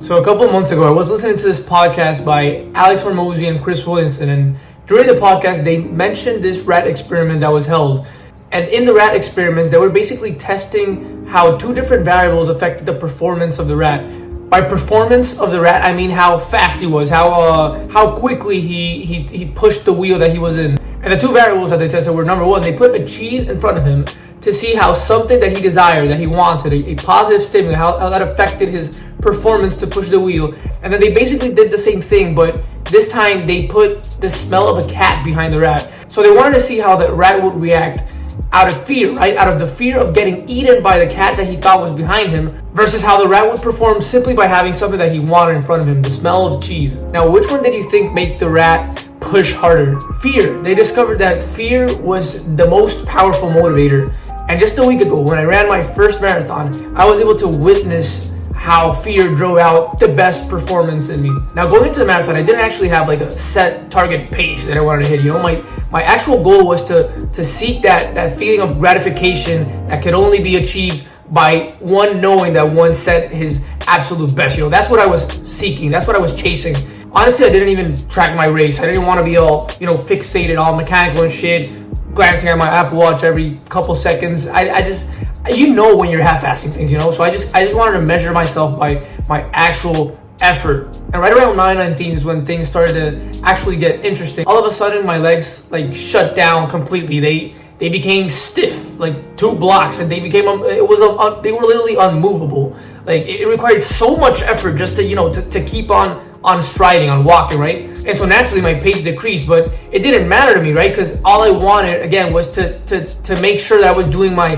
So a couple months ago, I was listening to this podcast by Alex Hormozi and Chris Williamson, and during the podcast, they mentioned this rat experiment that was held. And in the rat experiments, they were basically testing how two different variables affected the performance of the rat. By performance of the rat, I mean how fast he was, how quickly he pushed the wheel that he was in. And the two variables that they tested were, number one, they put a cheese in front of him to see how something that he desired, that he wanted, a positive stimuli, how that affected his performance to push the wheel. And then they basically did the same thing, but this time they put the smell of a cat behind the rat. So they wanted to see how the rat would react out of fear, right? Out of the fear of getting eaten by the cat that he thought was behind him, versus how the rat would perform simply by having something that he wanted in front of him, the smell of cheese. Now, which one did you think made the rat push harder? Fear. They discovered that fear was the most powerful motivator. And just a week ago, when I ran my first marathon, I was able to witness how fear drove out the best performance in me. Now, going into the marathon, I didn't actually have like a set target pace that I wanted to hit. You know, my actual goal was to seek that feeling of gratification that could only be achieved by one knowing that one set his absolute best. You know, that's what I was seeking. That's what I was chasing. Honestly, I didn't even track my race. I didn't want to be all, fixated, all mechanical and shit, glancing at my Apple Watch every couple seconds. I just when you're half-assing things, so I just wanted to measure myself by my actual effort. And right around 9:19 is when things started to actually get interesting. All of a sudden my legs shut down completely. They became stiff, like 2 blocks, and they were literally unmovable. It required so much effort just to keep on striding, on walking, right? And so naturally my pace decreased, but it didn't matter to me, right? Because all I wanted, again, was to make sure that I was doing my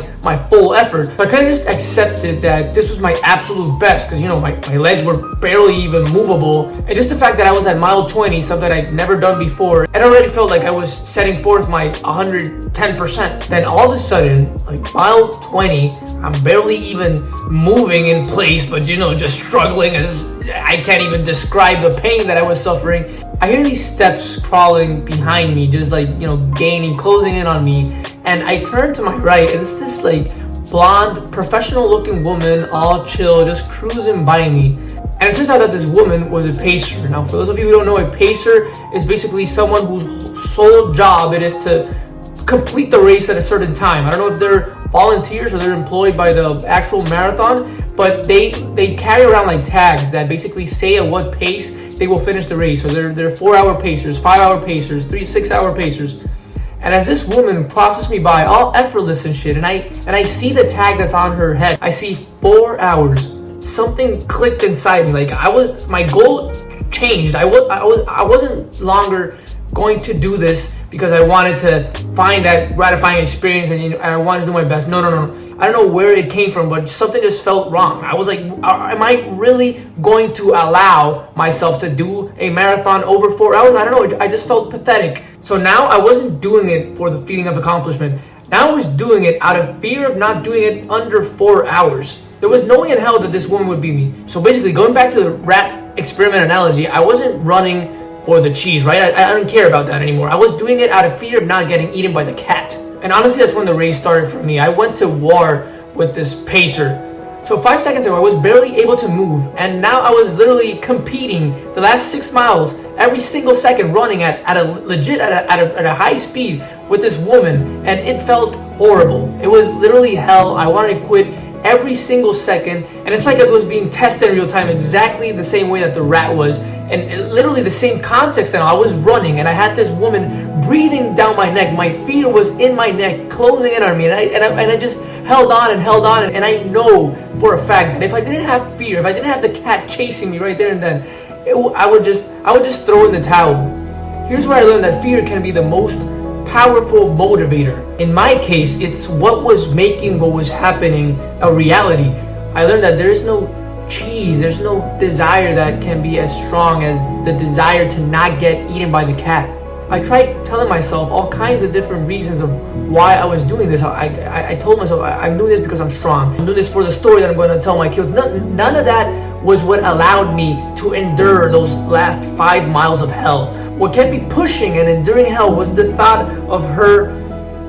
full effort. So I kind of just accepted that this was my absolute best, because, my legs were barely even movable. And just the fact that I was at mile 20, something I'd never done before, it already felt like I was setting forth my 110%. Then all of a sudden, mile 20, I'm barely even moving in place, but, just struggling, and I can't even describe the pain that I was suffering. I hear these steps crawling behind me, just closing in on me. And I turn to my right, and it's this blonde, professional looking woman, all chill, just cruising by me. And it turns out that this woman was a pacer. Now, for those of you who don't know, a pacer is basically someone whose sole job it is to complete the race at a certain time. I don't know if they're volunteers or they're employed by the actual marathon, but they carry around tags that basically say at what pace they will finish the race. So they're 4-hour pacers, 5-hour pacers, 6-hour pacers. And as this woman crosses me by, all effortless and shit, and I see the tag that's on her head, I see 4 hours. Something clicked inside me. My goal changed. I wasn't longer going to do this because I wanted to find that gratifying experience and I wanted to do my best. No. I don't know where it came from, but something just felt wrong. I was like, am I really going to allow myself to do a marathon over 4 hours? I don't know. I just felt pathetic. So now I wasn't doing it for the feeling of accomplishment. Now I was doing it out of fear of not doing it under 4 hours. There was no way in hell that this woman would beat me. So basically, going back to the rat experiment analogy, I wasn't running for the cheese, right? I don't care about that anymore. I was doing it out of fear of not getting eaten by the cat. And honestly, that's when the race started for me. I went to war with this pacer. So 5 seconds ago, I was barely able to move, and now I was literally competing the last 6 miles, every single second, running at a high speed with this woman, and it felt horrible. It was literally hell. I wanted to quit every single second, and it's like it was being tested in real time, exactly the same way that the rat was, and literally the same context. And I was running, and I had this woman breathing down my neck. My fear was in my neck, closing in on me, and I just held on, and I know for a fact that if I didn't have fear, if I didn't have the cat chasing me right there and then, I would just throw in the towel. Here's where I learned that fear can be the most powerful motivator. In my case, it's what was making what was happening a reality. I learned that there's no there's no desire that can be as strong as the desire to not get eaten by the cat. I tried telling myself all kinds of different reasons of why I was doing this. I told myself I'm doing this because I'm strong. I'm doing this for the story that I'm going to tell my kids. None of that was what allowed me to endure those last 5 miles of hell. What kept me pushing and enduring hell was the thought of her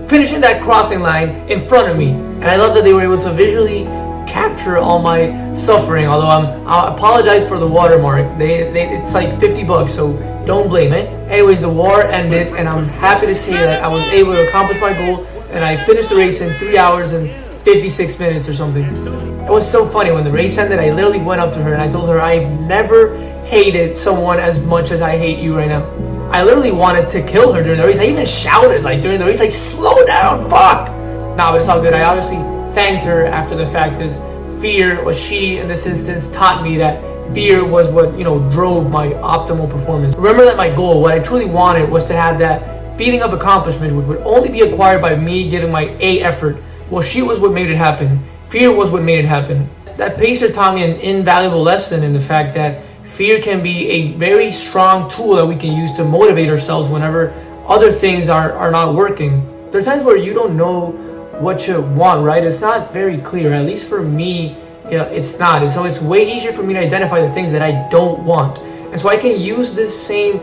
finishing that crossing line in front of me. And I love that they were able to visually capture all my suffering. Although I apologize for the watermark. It's like $50, so don't blame it. Anyways, the war ended, and I'm happy to say that I was able to accomplish my goal, and I finished the race in 3 hours and 56 minutes or something. It was so funny when the race ended. I literally went up to her and I told her I've never hated someone as much as I hate you right now. I literally wanted to kill her during the race. I even shouted like during the race, like, slow down, fuck! Nah, but it's all good. I obviously thanked her after the fact, because fear, or she in this instance, taught me that fear was what, drove my optimal performance. Remember that my goal, what I truly wanted, was to have that feeling of accomplishment, which would only be acquired by me giving my A effort. Well, she was what made it happen. Fear was what made it happen. That pacer taught me an invaluable lesson in the fact that fear can be a very strong tool that we can use to motivate ourselves whenever other things are not working. There are times where you don't know what you want, right? It's not very clear. At least for me, it's not. And so it's way easier for me to identify the things that I don't want. And so I can use this same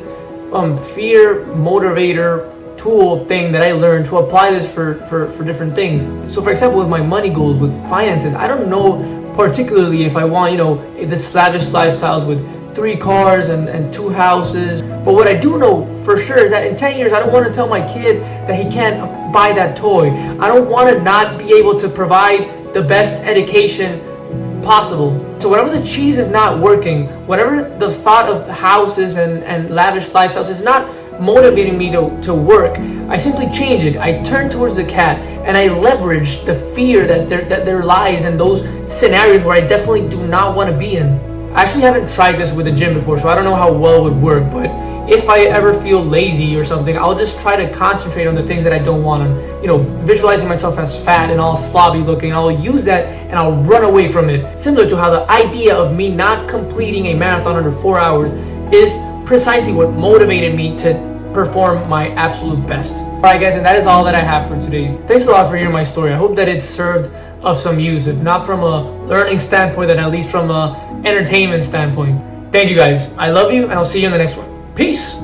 fear motivator tool thing that I learned to apply this for different things. So for example, with my money goals, with finances, I don't know particularly if I want, this lavish lifestyles with 3 cars and 2 houses. But what I do know for sure is that in 10 years, I don't want to tell my kid that he can't buy that toy. I don't want to not be able to provide the best education possible. So whenever the cheese is not working, whenever the thought of houses and lavish lifestyles is not motivating me to work, I simply change it. I turn towards the cat and I leverage the fear that there lies in those scenarios where I definitely do not want to be in. I actually haven't tried this with the gym before, so I don't know how well it would work, but if I ever feel lazy or something, I'll just try to concentrate on the things that I don't want, on, visualizing myself as fat and all sloppy looking. I'll use that and I'll run away from it. Similar to how the idea of me not completing a marathon under 4 hours is precisely what motivated me to perform my absolute best. Alright guys, and that is all that I have for today. Thanks a lot for hearing my story. I hope that it served of some use, if not from a learning standpoint, then at least from a entertainment standpoint. Thank you guys. I love you, and I'll see you in the next one. Peace!